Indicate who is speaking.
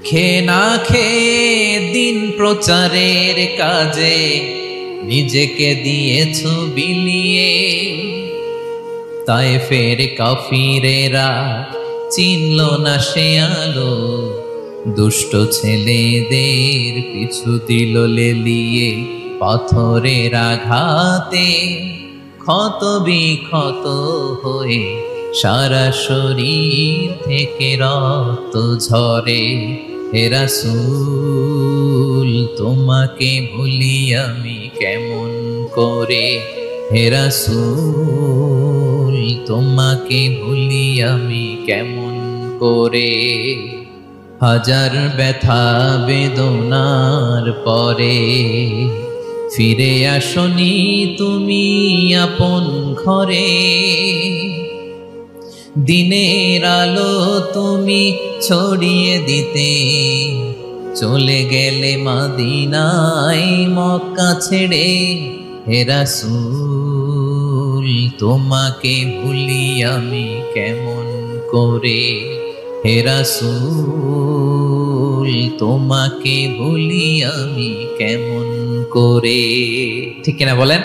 Speaker 1: খেয়ে না খেয়ে দিন প্রচারের কাজে নিজেকে দিয়েছ বিলিয়ে। তায়েফের কাফিরেরা চিনল না সে আলো, দুষ্ট ছেলেদের পিছু দিল লেলিয়ে। পাথরের আঘাতে ক্ষত বিক্ষত হয়ে সারা শরীর থেকে রক্ত ঝরে। হে রাসূল তোমাকে ভুলি আমি কেমন করে, হে রাসূল তোমাকে ভুলি আমি কেমন করে। হাজার ব্যথা বেদনার পরে ফিরে আসনি তুমি আপন ঘরে। দিনের আলো তুমি ছড়িয়ে দিতে চলে গেলে মদিনায় মক্কা ছেড়ে। হে রাসূল তোমাকে ভুলি আমি কেমন করে, হে রাসূল তোমাকে ভুলি আমি কেমন করে। ঠিক কিনা বলেন?